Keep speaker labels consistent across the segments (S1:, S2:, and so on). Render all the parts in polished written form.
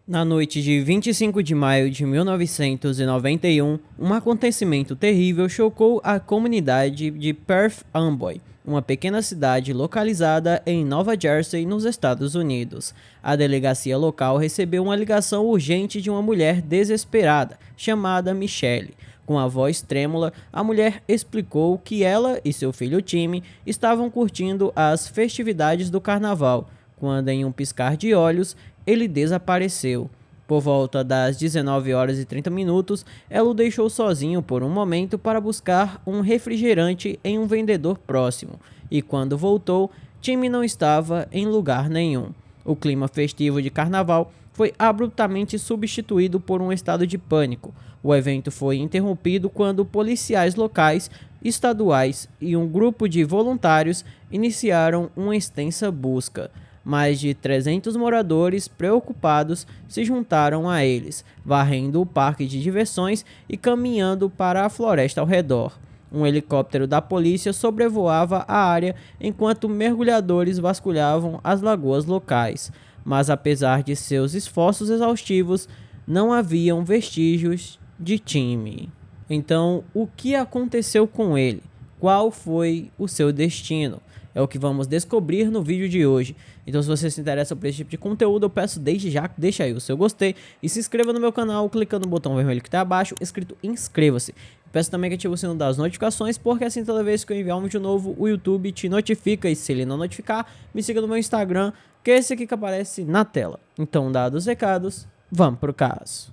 S1: Na noite de 25 de maio de 1991, um acontecimento terrível chocou a comunidade de Perth Amboy, uma pequena cidade localizada em Nova Jersey, nos Estados Unidos. A delegacia local recebeu uma ligação urgente de uma mulher desesperada, chamada Michelle. Com a voz trêmula, a mulher explicou que ela e seu filho Timmy estavam curtindo as festividades do carnaval, quando em um piscar de olhos, ele desapareceu. Por volta das 19 horas e 30 minutos, ela o deixou sozinho por um momento para buscar um refrigerante em um vendedor próximo, e quando voltou, Timmy não estava em lugar nenhum. O clima festivo de carnaval foi abruptamente substituído por um estado de pânico. O evento foi interrompido quando policiais locais, estaduais e um grupo de voluntários iniciaram uma extensa busca. Mais de 300 moradores preocupados se juntaram a eles, varrendo o parque de diversões e caminhando para a floresta ao redor. Um helicóptero da polícia sobrevoava a área enquanto mergulhadores vasculhavam as lagoas locais, mas apesar de seus esforços exaustivos, não haviam vestígios de Timmy. Então, o que aconteceu com ele? Qual foi o seu destino? É o que vamos descobrir no vídeo de hoje. Então, se você se interessa por esse tipo de conteúdo, eu peço desde já que deixe aí o seu gostei e se inscreva no meu canal clicando no botão vermelho que está abaixo, escrito inscreva-se. Peço também que ative o sino das notificações, porque assim toda vez que eu enviar um vídeo novo, o YouTube te notifica, e se ele não notificar, me siga no meu Instagram, que é esse aqui que aparece na tela. Então, dados os recados, vamos pro caso.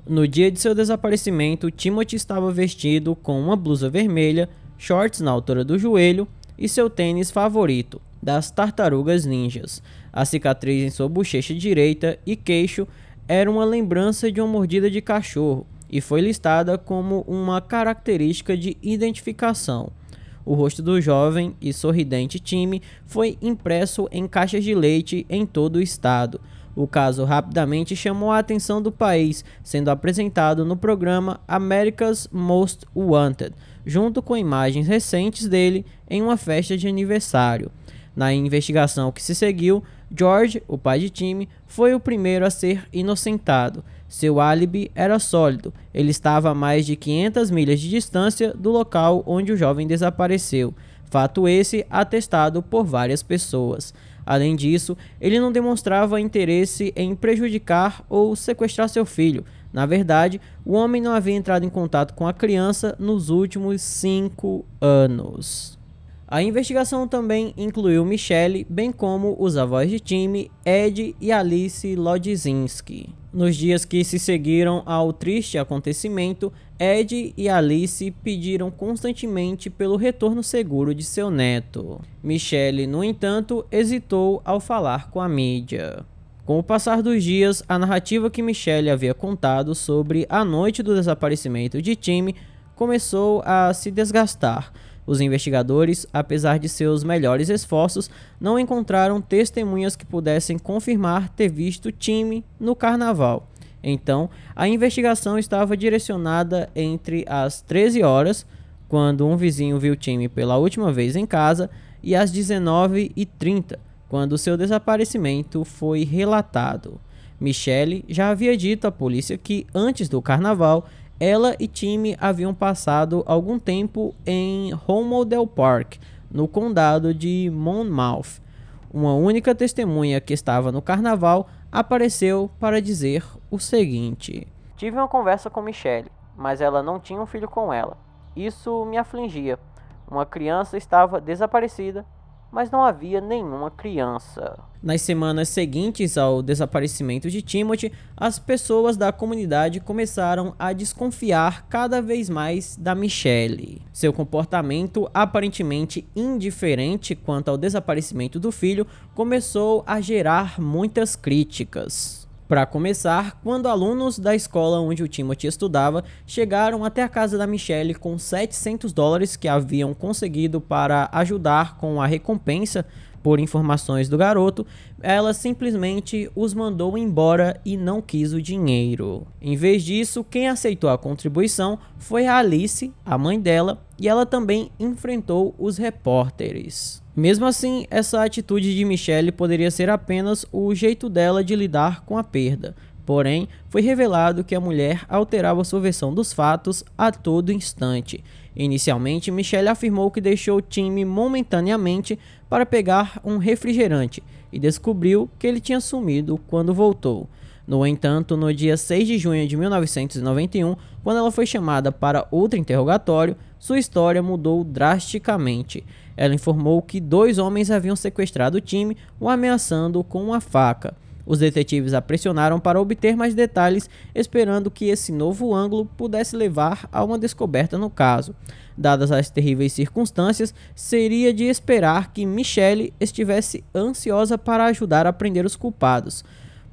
S1: No dia de seu desaparecimento, Timothy estava vestido com uma blusa vermelha, shorts na altura do joelho e seu tênis favorito, das Tartarugas Ninjas. A cicatriz em sua bochecha direita e queixo era uma lembrança de uma mordida de cachorro e foi listada como uma característica de identificação. O rosto do jovem e sorridente Timmy foi impresso em caixas de leite em todo o estado. O caso rapidamente chamou a atenção do país, sendo apresentado no programa America's Most Wanted, junto com imagens recentes dele em uma festa de aniversário. Na investigação que se seguiu, George, o pai de Timmy, foi o primeiro a ser inocentado. Seu álibi era sólido, ele estava a mais de 500 milhas de distância do local onde o jovem desapareceu, fato esse atestado por várias pessoas. Além disso, ele não demonstrava interesse em prejudicar ou sequestrar seu filho. Na verdade, o homem não havia entrado em contato com a criança nos últimos 5 anos. A investigação também incluiu Michelle, bem como os avós de Timmy, Ed e Alice Lodzinski. Nos dias que se seguiram ao triste acontecimento, Ed e Alice pediram constantemente pelo retorno seguro de seu neto. Michelle, no entanto, hesitou ao falar com a mídia. Com o passar dos dias, a narrativa que Michelle havia contado sobre a noite do desaparecimento de Timmy começou a se desgastar. Os investigadores, apesar de seus melhores esforços, não encontraram testemunhas que pudessem confirmar ter visto Timmy no carnaval. Então, a investigação estava direcionada entre as 13 horas, quando um vizinho viu Timmy pela última vez em casa, e às 19h30, quando seu desaparecimento foi relatado. Michelle já havia dito à polícia que, antes do carnaval, ela e Timmy haviam passado algum tempo em Holmdel Park, no condado de Monmouth. Uma única testemunha que estava no carnaval apareceu para dizer o seguinte: "Tive uma conversa com Michelle, mas ela não tinha um filho com ela. Isso me afligia. Uma criança estava desaparecida, mas não havia nenhuma criança." Nas semanas seguintes ao desaparecimento de Timothy, as pessoas da comunidade começaram a desconfiar cada vez mais da Michelle. Seu comportamento, aparentemente indiferente quanto ao desaparecimento do filho, começou a gerar muitas críticas. Para começar, quando alunos da escola onde o Timothy estudava chegaram até a casa da Michelle com $700 que haviam conseguido para ajudar com a recompensa por informações do garoto, ela simplesmente os mandou embora e não quis o dinheiro. Em vez disso, quem aceitou a contribuição foi a Alice, a mãe dela, e ela também enfrentou os repórteres. Mesmo assim, essa atitude de Michelle poderia ser apenas o jeito dela de lidar com a perda. Porém, foi revelado que a mulher alterava sua versão dos fatos a todo instante. Inicialmente, Michelle afirmou que deixou o time momentaneamente para pegar um refrigerante e descobriu que ele tinha sumido quando voltou. No entanto, no dia 6 de junho de 1991, quando ela foi chamada para outro interrogatório, sua história mudou drasticamente. Ela informou que 2 homens haviam sequestrado o time, o ameaçando com uma faca. Os detetives a pressionaram para obter mais detalhes, esperando que esse novo ângulo pudesse levar a uma descoberta no caso. Dadas as terríveis circunstâncias, seria de esperar que Michelle estivesse ansiosa para ajudar a prender os culpados.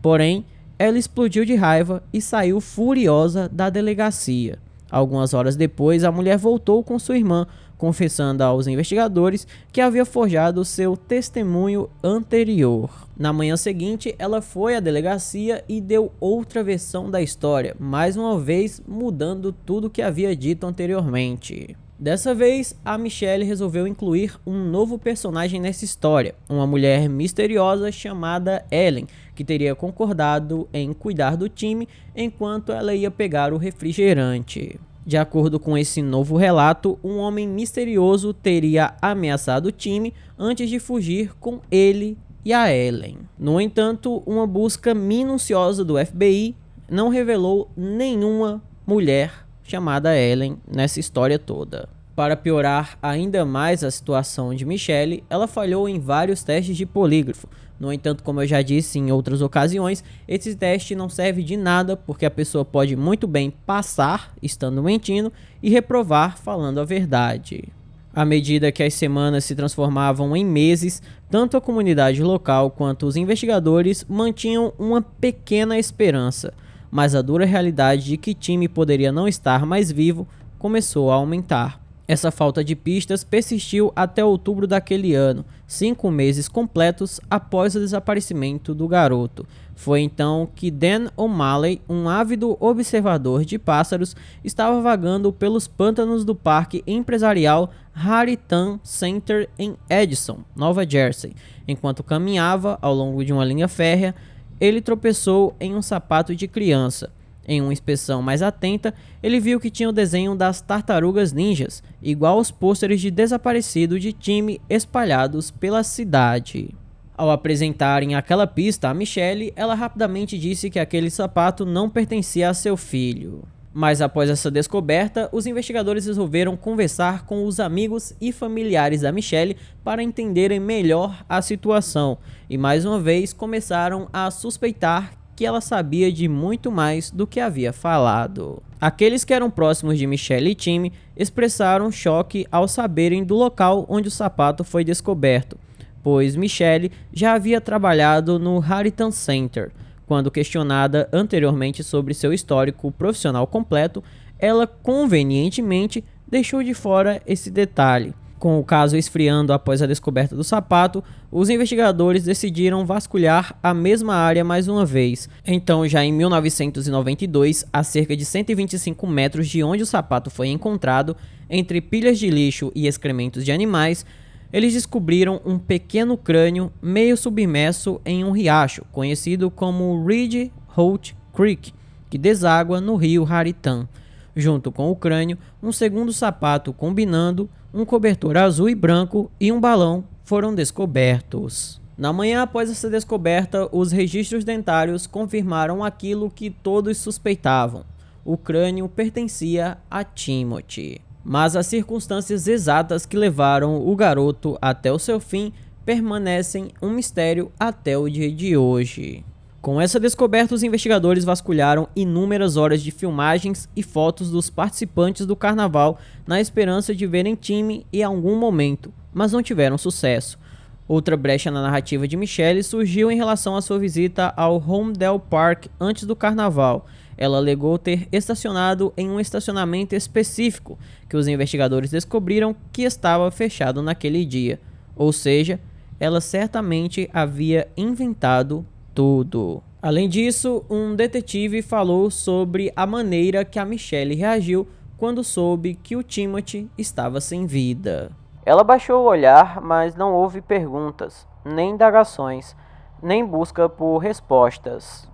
S1: Porém, ela explodiu de raiva e saiu furiosa da delegacia. Algumas horas depois, a mulher voltou com sua irmã, confessando aos investigadores que havia forjado seu testemunho anterior. Na manhã seguinte, ela foi à delegacia e deu outra versão da história, mais uma vez mudando tudo o que havia dito anteriormente. Dessa vez, a Michelle resolveu incluir um novo personagem nessa história, uma mulher misteriosa chamada Ellen, que teria concordado em cuidar do time enquanto ela ia pegar o refrigerante. De acordo com esse novo relato, um homem misterioso teria ameaçado o time antes de fugir com ele e a Ellen. No entanto, uma busca minuciosa do FBI não revelou nenhuma mulher chamada Ellen nessa história toda. Para piorar ainda mais a situação de Michelle, ela falhou em vários testes de polígrafo. No entanto, como eu já disse em outras ocasiões, esse teste não serve de nada porque a pessoa pode muito bem passar estando mentindo e reprovar falando a verdade. À medida que as semanas se transformavam em meses, tanto a comunidade local quanto os investigadores mantinham uma pequena esperança, mas a dura realidade de que Timmy poderia não estar mais vivo começou a aumentar. Essa falta de pistas persistiu até outubro daquele ano, 5 meses completos após o desaparecimento do garoto. Foi então que Dan O'Malley, um ávido observador de pássaros, estava vagando pelos pântanos do parque empresarial Harrington Center em Edison, Nova Jersey. Enquanto caminhava ao longo de uma linha férrea, ele tropeçou em um sapato de criança. Em uma inspeção mais atenta, ele viu que tinha o desenho das tartarugas ninjas, igual aos pôsteres de desaparecido de time espalhados pela cidade. Ao apresentarem aquela pista a Michelle, ela rapidamente disse que aquele sapato não pertencia a seu filho. Mas após essa descoberta, os investigadores resolveram conversar com os amigos e familiares da Michelle para entenderem melhor a situação, e mais uma vez começaram a suspeitar que ela sabia de muito mais do que havia falado. Aqueles que eram próximos de Michelle e Timmy expressaram choque ao saberem do local onde o sapato foi descoberto, pois Michelle já havia trabalhado no Harrington Center. Quando questionada anteriormente sobre seu histórico profissional completo, ela convenientemente deixou de fora esse detalhe. Com o caso esfriando após a descoberta do sapato, os investigadores decidiram vasculhar a mesma área mais uma vez. Então, já em 1992, a cerca de 125 metros de onde o sapato foi encontrado, entre pilhas de lixo e excrementos de animais, eles descobriram um pequeno crânio meio submerso em um riacho, conhecido como Ridge Holt Creek, que deságua no rio Harrington. Junto com o crânio, um segundo sapato combinando, um cobertor azul e branco e um balão foram descobertos. Na manhã após essa descoberta, os registros dentários confirmaram aquilo que todos suspeitavam. O crânio pertencia a Timothy. Mas as circunstâncias exatas que levaram o garoto até o seu fim permanecem um mistério até o dia de hoje. Com essa descoberta, os investigadores vasculharam inúmeras horas de filmagens e fotos dos participantes do carnaval na esperança de verem Timmy em algum momento, mas não tiveram sucesso. Outra brecha na narrativa de Michelle surgiu em relação à sua visita ao Holmdel Park antes do carnaval. Ela alegou ter estacionado em um estacionamento específico, que os investigadores descobriram que estava fechado naquele dia. Ou seja, ela certamente havia inventado tudo. Além disso, um detetive falou sobre a maneira que a Michelle reagiu quando soube que o Timothy estava sem vida. Ela baixou o olhar, mas não houve perguntas, nem indagações, nem busca por respostas.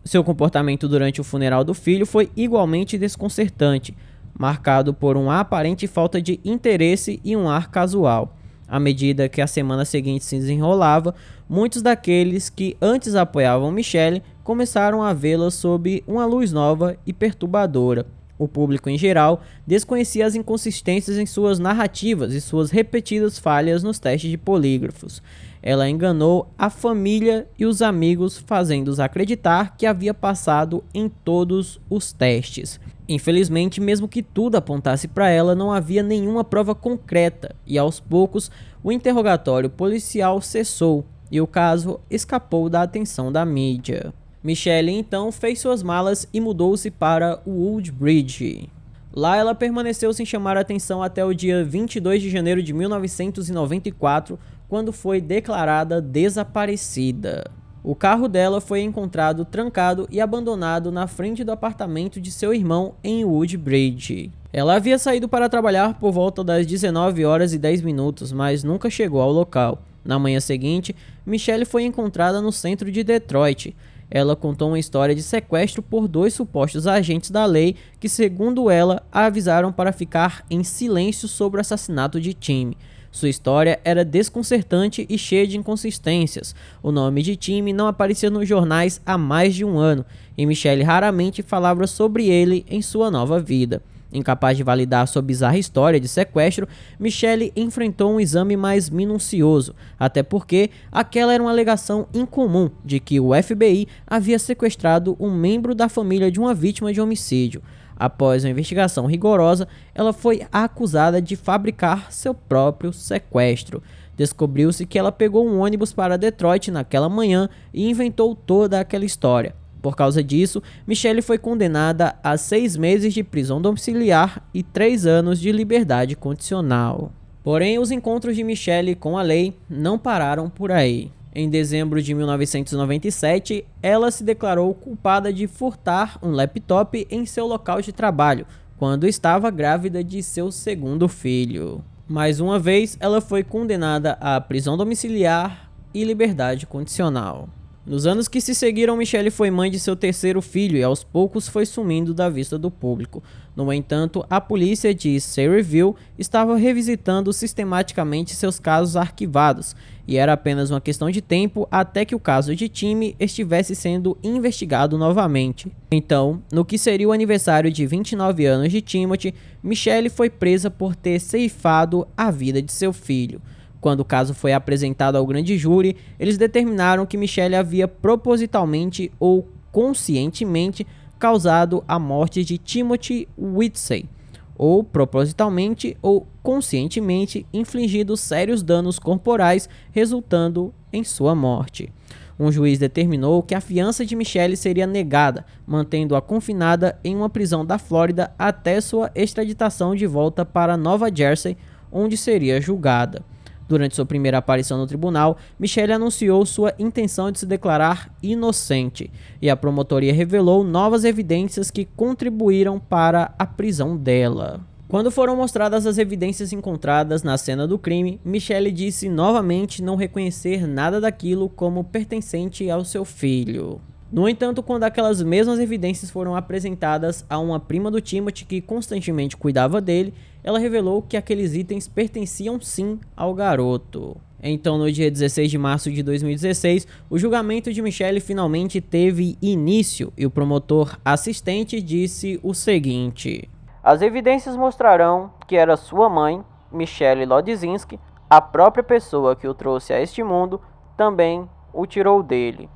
S1: Seu comportamento durante o funeral do filho foi igualmente desconcertante, marcado por uma aparente falta de interesse e um ar casual. À medida que a semana seguinte se desenrolava, muitos daqueles que antes apoiavam Michelle começaram a vê-la sob uma luz nova e perturbadora. O público em geral desconhecia as inconsistências em suas narrativas e suas repetidas falhas nos testes de polígrafos. Ela enganou a família e os amigos, fazendo-os acreditar que havia passado em todos os testes. Infelizmente, mesmo que tudo apontasse para ela, não havia nenhuma prova concreta e aos poucos o interrogatório policial cessou e o caso escapou da atenção da mídia. Michelle então fez suas malas e mudou-se para Woodbridge. Lá ela permaneceu sem chamar atenção até o dia 22 de janeiro de 1994, quando foi declarada desaparecida. O carro dela foi encontrado trancado e abandonado na frente do apartamento de seu irmão em Woodbridge. Ela havia saído para trabalhar por volta das 19 horas e 10 minutos, mas nunca chegou ao local. Na manhã seguinte, Michelle foi encontrada no centro de Detroit. Ela contou uma história de sequestro por 2 supostos agentes da lei que, segundo ela, a avisaram para ficar em silêncio sobre o assassinato de Tim. Sua história era desconcertante e cheia de inconsistências. O nome de Tim não aparecia nos jornais há mais de um ano, e Michelle raramente falava sobre ele em sua nova vida. Incapaz de validar sua bizarra história de sequestro, Michelle enfrentou um exame mais minucioso, até porque aquela era uma alegação incomum de que o FBI havia sequestrado um membro da família de uma vítima de homicídio. Após uma investigação rigorosa, ela foi acusada de fabricar seu próprio sequestro. Descobriu-se que ela pegou um ônibus para Detroit naquela manhã e inventou toda aquela história. Por causa disso, Michelle foi condenada a 6 meses de prisão domiciliar e 3 anos de liberdade condicional. Porém, os encontros de Michelle com a lei não pararam por aí. Em dezembro de 1997, ela se declarou culpada de furtar um laptop em seu local de trabalho, quando estava grávida de seu segundo filho. Mais uma vez, ela foi condenada à prisão domiciliar e liberdade condicional. Nos anos que se seguiram, Michelle foi mãe de seu terceiro filho e aos poucos foi sumindo da vista do público. No entanto, a polícia de Sayreville estava revisitando sistematicamente seus casos arquivados, e era apenas uma questão de tempo até que o caso de Tim estivesse sendo investigado novamente. Então, no que seria o aniversário de 29 anos de Timothy, Michelle foi presa por ter ceifado a vida de seu filho. Quando o caso foi apresentado ao grande júri, eles determinaram que Michelle havia propositalmente ou conscientemente causado a morte de Timothy Whitsey, ou propositalmente ou conscientemente infligido sérios danos corporais, resultando em sua morte. Um juiz determinou que a fiança de Michelle seria negada, mantendo-a confinada em uma prisão da Flórida até sua extraditação de volta para Nova Jersey, onde seria julgada. Durante sua primeira aparição no tribunal, Michelle anunciou sua intenção de se declarar inocente, e a promotoria revelou novas evidências que contribuíram para a prisão dela. Quando foram mostradas as evidências encontradas na cena do crime, Michelle disse novamente não reconhecer nada daquilo como pertencente ao seu filho. No entanto, quando aquelas mesmas evidências foram apresentadas a uma prima do Timothy que constantemente cuidava dele, ela revelou que aqueles itens pertenciam sim ao garoto. Então, no dia 16 de março de 2016, o julgamento de Michelle finalmente teve início e o promotor assistente disse o seguinte: as evidências mostrarão que era sua mãe, Michelle Lodzinski, a própria pessoa que o trouxe a este mundo, também o tirou dele.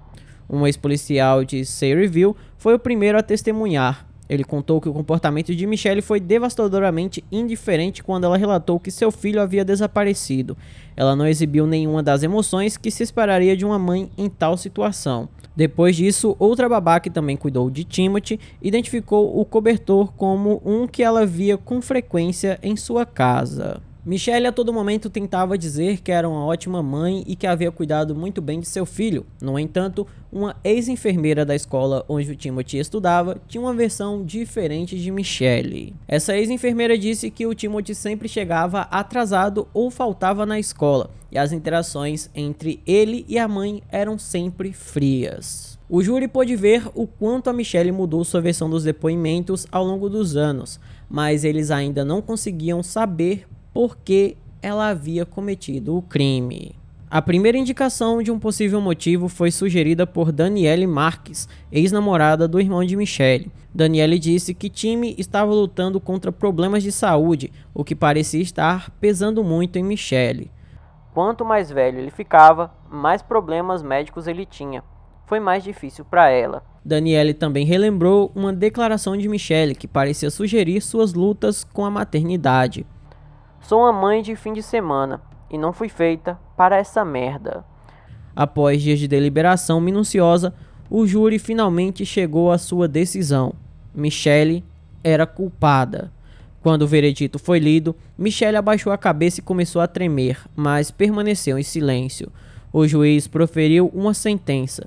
S1: Um ex-policial de Sayreville foi o primeiro a testemunhar. Ele contou que o comportamento de Michelle foi devastadoramente indiferente quando ela relatou que seu filho havia desaparecido. Ela não exibiu nenhuma das emoções que se esperaria de uma mãe em tal situação. Depois disso, outra babá que também cuidou de Timothy identificou o cobertor como um que ela via com frequência em sua casa. Michelle a todo momento tentava dizer que era uma ótima mãe e que havia cuidado muito bem de seu filho. No entanto, uma ex-enfermeira da escola onde o Timothy estudava tinha uma versão diferente de Michelle. Essa ex-enfermeira disse que o Timothy sempre chegava atrasado ou faltava na escola, e as interações entre ele e a mãe eram sempre frias. O júri pôde ver o quanto a Michelle mudou sua versão dos depoimentos ao longo dos anos, mas eles ainda não conseguiam saber por que ela havia cometido o crime. A primeira indicação de um possível motivo foi sugerida por Danielle Marques, ex-namorada do irmão de Michelle. Danielle disse que Timmy estava lutando contra problemas de saúde, o que parecia estar pesando muito em Michelle. Quanto mais velho ele ficava, mais problemas médicos ele tinha. Foi mais difícil para ela. Danielle também relembrou uma declaração de Michelle que parecia sugerir suas lutas com a maternidade. Sou uma mãe de fim de semana e não fui feita para essa merda. Após dias de deliberação minuciosa, o júri finalmente chegou à sua decisão. Michelle era culpada. Quando o veredito foi lido, Michelle abaixou a cabeça e começou a tremer, mas permaneceu em silêncio. O juiz proferiu uma sentença: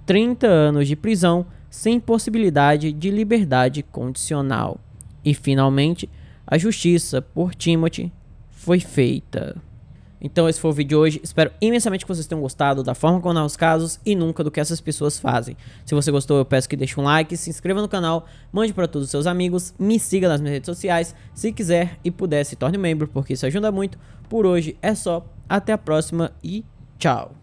S1: 30 anos de prisão sem possibilidade de liberdade condicional. E finalmente, a justiça por Timothy foi feita. Então esse foi o vídeo de hoje, espero imensamente que vocês tenham gostado da forma como narro os casos e nunca do que essas pessoas fazem. Se você gostou, eu peço que deixe um like, se inscreva no canal, mande para todos os seus amigos, me siga nas minhas redes sociais, se quiser e puder se torne membro, porque isso ajuda muito. Por hoje é só, até a próxima e tchau!